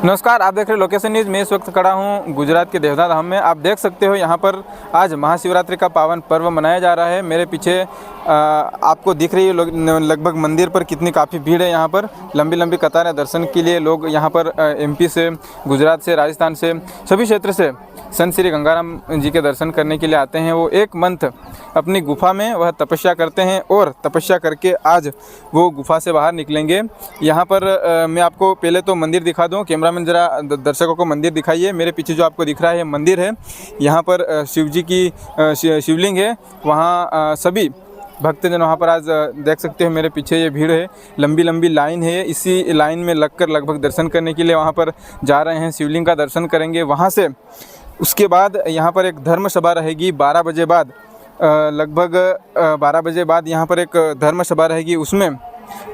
नमस्कार, आप देख रहे हैं लोकेशन न्यूज़। मैं इस वक्त खड़ा हूं गुजरात के देवधा धाम में। आप देख सकते हो यहां पर आज महाशिवरात्रि का पावन पर्व मनाया जा रहा है। मेरे पीछे आपको दिख रही है लगभग मंदिर पर कितनी काफ़ी भीड़ है। यहां पर लंबी लंबी कतारें दर्शन के लिए लोग यहां पर एमपी से, गुजरात से, राजस्थान से, सभी क्षेत्र से संत श्री गंगाराम जी के दर्शन करने के लिए आते हैं। वो एक मंथ अपनी गुफा में वह तपस्या करते हैं और तपस्या करके आज वो गुफा से बाहर निकलेंगे। यहाँ पर मैं आपको पहले तो मंदिर दिखा दूँ। कैमरामैन जरा दर्शकों को मंदिर दिखाइए। मेरे पीछे जो आपको दिख रहा है मंदिर है। यहाँ पर शिव जी की शिवलिंग है। वहाँ सभी भक्तजन वहाँ पर आज देख सकते हो। मेरे पीछे ये भीड़ है, लंबी लंबी लाइन है। इसी लाइन में लगकर लगभग दर्शन करने के लिए वहाँ पर जा रहे हैं। शिवलिंग का दर्शन करेंगे। वहाँ से उसके बाद यहाँ पर एक धर्म सभा रहेगी 12 बजे बाद। लगभग 12 बजे बाद यहाँ पर एक धर्म सभा रहेगी। उसमें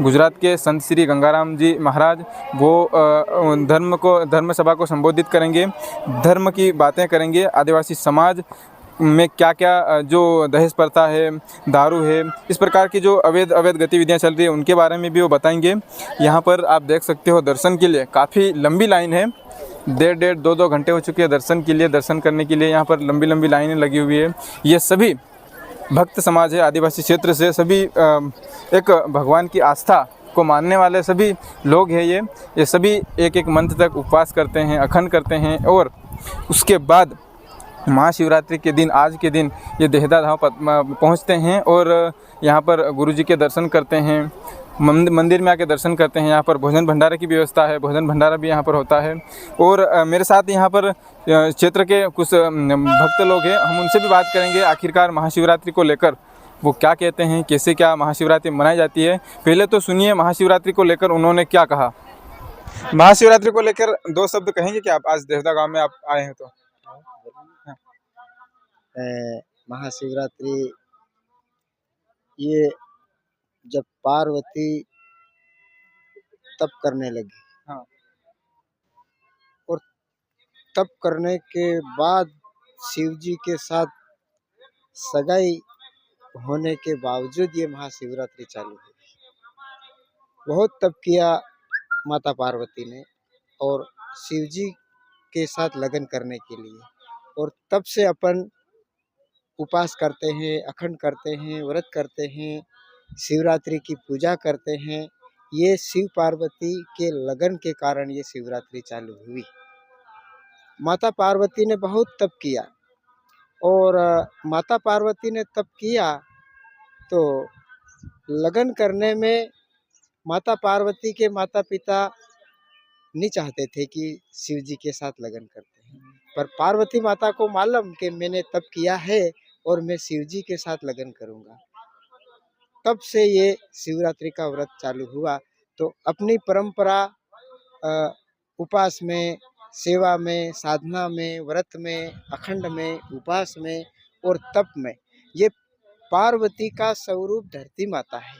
गुजरात के संत श्री गंगाराम जी महाराज वो धर्म सभा को संबोधित करेंगे, धर्म की बातें करेंगे। आदिवासी समाज में क्या क्या जो दहेज प्रथा है, दारू है, इस प्रकार की जो अवैध गतिविधियां चल रही है उनके बारे में भी वो बताएंगे। यहाँ पर आप देख सकते हो दर्शन के लिए काफ़ी लंबी लाइन है। 1.5-2 घंटे हो चुके हैं दर्शन के लिए। दर्शन करने के लिए यहाँ पर लंबी लंबी लाइनें लगी हुई है। ये सभी भक्त समाज है, आदिवासी क्षेत्र से सभी एक भगवान की आस्था को मानने वाले सभी लोग हैं। ये सभी एक एक मंथ तक उपवास करते हैं, अखंड करते हैं और उसके बाद महाशिवरात्रि के दिन, आज के दिन, ये देहदा धाम पहुँचते हैं और यहाँ पर गुरुजी के दर्शन करते हैं। मंदिर में आके दर्शन करते हैं। यहाँ पर भोजन भंडारे की व्यवस्था है, भोजन भंडारा भी यहाँ पर होता है। और मेरे साथ यहाँ पर क्षेत्र के कुछ भक्त लोग हैं, हम उनसे भी बात करेंगे आखिरकार महाशिवरात्रि को लेकर वो क्या कहते हैं, कैसे क्या महाशिवरात्रि मनाई जाती है। पहले तो सुनिए महाशिवरात्रि को लेकर उन्होंने क्या कहा। महाशिवरात्रि को लेकर 2 शब्द कहेंगे क्या आप? आज देवदा गांव में आप आए हैं तो महाशिवरात्रि ये जब पार्वती तप करने लगी, हाँ। और तप करने के बाद शिव जी के साथ सगाई होने के बावजूद ये महाशिवरात्रि चालू हुई। बहुत तप किया माता पार्वती ने और शिव जी के साथ लगन करने के लिए, और तब से अपन उपास करते हैं, अखंड करते हैं, व्रत करते हैं, शिवरात्रि की पूजा करते हैं। ये शिव पार्वती के लगन के कारण ये शिवरात्रि चालू हुई। माता पार्वती ने बहुत तप किया और माता पार्वती ने तप किया तो लगन करने में माता पार्वती के माता पिता नहीं चाहते थे कि शिव जी के साथ लगन करते हैं, पर पार्वती माता को मालूम कि मैंने तप किया है और मैं शिव जी के साथ लगन करूंगा। तब से ये शिवरात्रि का व्रत चालू हुआ। तो अपनी परंपरा उपास में, सेवा में, साधना में, व्रत में, अखंड में, उपास में और तप में, ये पार्वती का स्वरूप धरती माता है।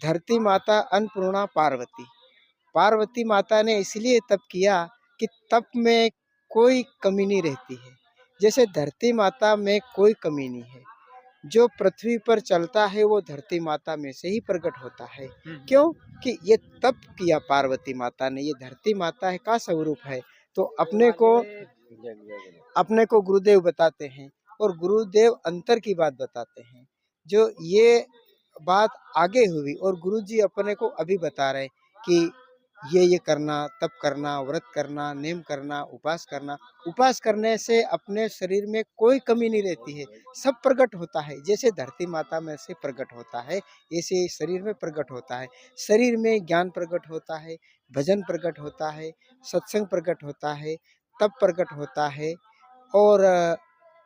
धरती माता अन्नपूर्णा पार्वती। पार्वती माता ने इसलिए तप किया कि तप में कोई कमी नहीं रहती है। जैसे धरती माता में कोई कमी नहीं है, जो पृथ्वी पर चलता है वो धरती माता में से ही प्रकट होता है। क्यों? कि ये तप किया पार्वती माता ने। ये धरती माता है का स्वरूप है। तो अपने को गुरुदेव बताते हैं और गुरुदेव अंतर की बात बताते हैं। जो ये बात आगे हुई और गुरुजी अपने को अभी बता रहे कि ये करना, तप करना, व्रत करना, नेम करना, उपास करना। उपास करने से अपने शरीर में कोई कमी नहीं रहती है, सब प्रकट होता है। जैसे धरती माता में से प्रकट होता है, ऐसे शरीर में प्रकट होता है। शरीर में ज्ञान प्रकट होता है, भजन प्रकट होता है, सत्संग प्रकट होता है, तप प्रकट होता है और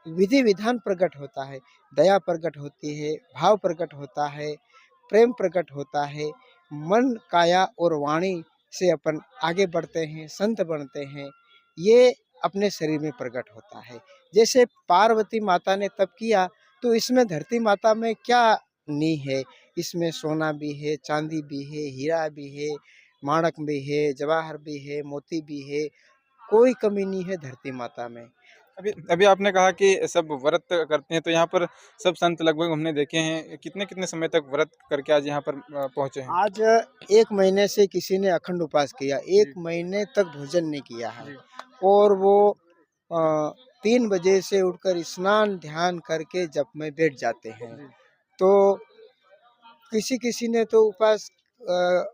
विधि विधान प्रकट होता है, दया प्रकट होती है, भाव प्रकट होता है, प्रेम प्रकट होता है। मन, काया और वाणी से अपन आगे बढ़ते हैं, संत बनते हैं। ये अपने शरीर में प्रकट होता है। जैसे पार्वती माता ने तप किया तो इसमें धरती माता में क्या नहीं है? इसमें सोना भी है, चांदी भी है, हीरा भी है, माणक भी है, जवाहर भी है, मोती भी है। कोई कमी नहीं है धरती माता में। अभी अभी आपने कहा कि सब व्रत करते हैं, तो यहाँ पर सब संत लगभग हमने देखे हैं, कितने-कितने समय तक व्रत करके आज यहाँ पर पहुँचे हैं? आज 1 महीने से किसी ने अखंड उपवास किया, 1 महीने तक भोजन नहीं किया है और वो अ, 3 बजे से उठकर स्नान ध्यान करके जप में बैठ जाते हैं। तो किसी-किसी ने तो उपवास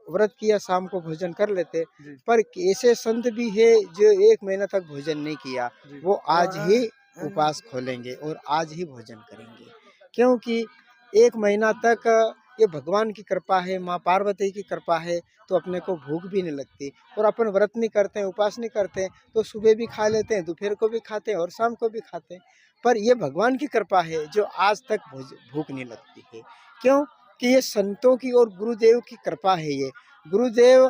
व्रत किया, शाम को भोजन कर लेते, पर ऐसे संत भी है जो 1 महीना तक भोजन नहीं किया, वो आज ही उपवास खोलेंगे और आज ही भोजन करेंगे। क्योंकि 1 महीना तक ये भगवान की कृपा है, माँ पार्वती की कृपा है, तो अपने को भूख भी नहीं लगती और अपन व्रत नहीं करते हैं, उपवास नहीं करते हैं, तो सुबह भी खा लेते हैं, दोपहर को भी खाते हैं और शाम को भी खाते हैं। पर ये भगवान की कृपा है जो आज तक भूख नहीं लगती है। क्यों? कि ये संतों की और गुरुदेव की कृपा है ये। गुरुदेव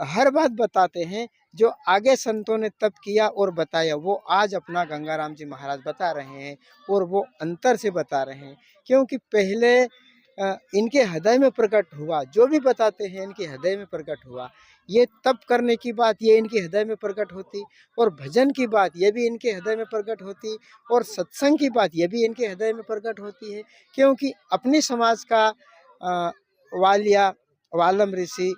हर बात बताते हैं, जो आगे संतों ने तप किया और बताया, वो आज अपना गंगाराम जी महाराज बता रहे हैं और वो अंतर से बता रहे हैं। क्योंकि पहले इनके हृदय में प्रकट हुआ, जो भी बताते हैं इनके हृदय में प्रकट हुआ। ये तप करने की बात ये इनके हृदय में प्रकट होती और भजन की बात ये भी इनके हृदय में प्रकट होती और सत्संग की बात ये भी इनके हृदय में प्रकट होती है। क्योंकि अपनी समाज का वालिया वालम ऋषि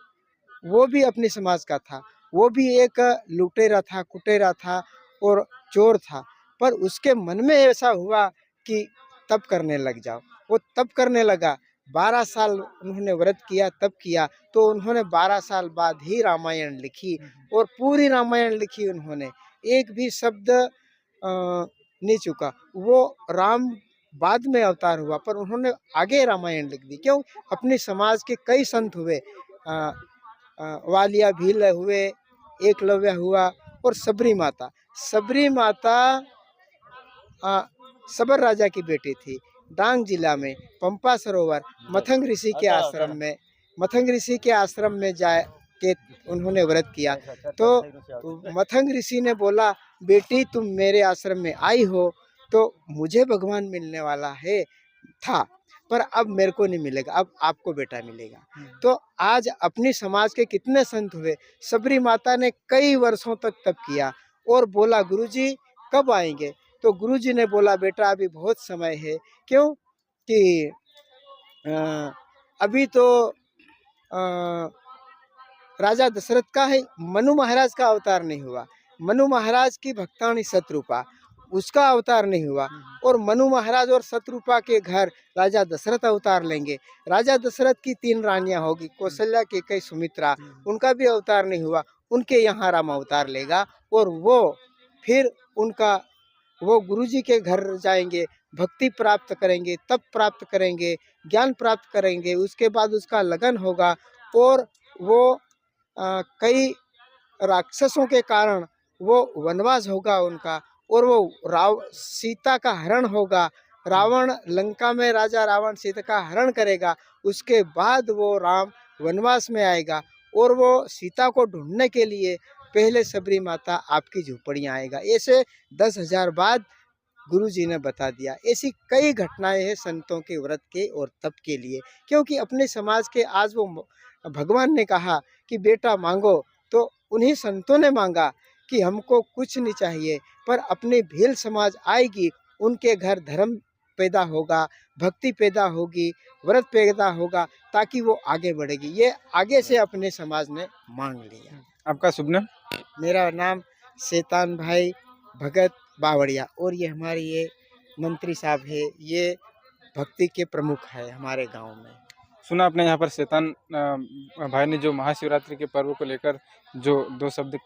वो भी अपनी समाज का था, वो भी एक लुटेरा था, कुटेरा था और चोर था, पर उसके मन में ऐसा हुआ कि तप करने लग जाओ। वो तप करने लगा, 12 साल उन्होंने व्रत किया, तप किया, तो उन्होंने 12 साल बाद ही रामायण लिखी और पूरी रामायण लिखी उन्होंने, एक भी शब्द नहीं चुका। वो राम बाद में अवतार हुआ, पर उन्होंने आगे रामायण लिख दी। क्यों? अपने समाज के कई संत हुए, वालिया भील हुए, एकलव्य हुआ और सबरी माता। सबरी माता सबर राजा की बेटी थी। डांग जिला में पंपा सरोवर मथंग ऋषि के आश्रम में, मथंग ऋषि के आश्रम में जा के उन्होंने व्रत किया। तो मथंग ऋषि ने बोला, बेटी तुम मेरे आश्रम में आई हो तो मुझे भगवान मिलने वाला है था, पर अब मेरे को नहीं मिलेगा, अब आपको बेटा मिलेगा। तो आज अपनी समाज के कितने संत हुए। सबरी माता ने कई वर्षों तक तप किया और बोला, गुरुजी कब आएंगे? तो गुरुजी ने बोला, बेटा अभी बहुत समय है। क्यों? कि अभी तो राजा दशरथ का है, मनु महाराज का अवतार नहीं हुआ। मनु महाराज की भक्तानी शत्रुपा, उसका अवतार नहीं हुआ और मनु महाराज और शत्रुपा के घर राजा दशरथ अवतार लेंगे। राजा दशरथ की 3 रानियां होगी, कौशल्या, कैकेयी, सुमित्रा, उनका भी अवतार नहीं हुआ। उनके यहाँ राम अवतार लेगा और वो फिर उनका वो गुरुजी के घर जाएंगे, भक्ति प्राप्त करेंगे, तप प्राप्त करेंगे, ज्ञान प्राप्त करेंगे। उसके बाद उसका लगन होगा और वो कई राक्षसों के कारण वो वनवास होगा उनका और वो सीता का हरण होगा। रावण लंका में राजा रावण सीता का हरण करेगा, उसके बाद वो राम वनवास में आएगा और वो सीता को ढूंढने के लिए पहले सबरी माता आपकी झोपड़ियाँ आएगा। ऐसे 10,000 बाद गुरुजी ने बता दिया। ऐसी कई घटनाएं हैं संतों के व्रत के और तप के लिए। क्योंकि अपने समाज के आज वो भगवान ने कहा कि बेटा मांगो, तो उन्हीं संतों ने मांगा कि हमको कुछ नहीं चाहिए, पर अपनी भील समाज आएगी, उनके घर धर्म पैदा होगा, भक्ति पैदा होगी, व्रत पैदा होगा, ताकि वो आगे बढ़ेगी। ये आगे से अपने समाज ने मांग लिया। आपका शुभ नाम? मेरा नाम शैतान भाई भगत बावड़िया और ये हमारे ये मंत्री साहब है, ये भक्ति के प्रमुख है हमारे गांव में। सुना आपने यहाँ पर शैतान भाई ने जो महाशिवरात्रि के पर्व को लेकर जो 2 शब्द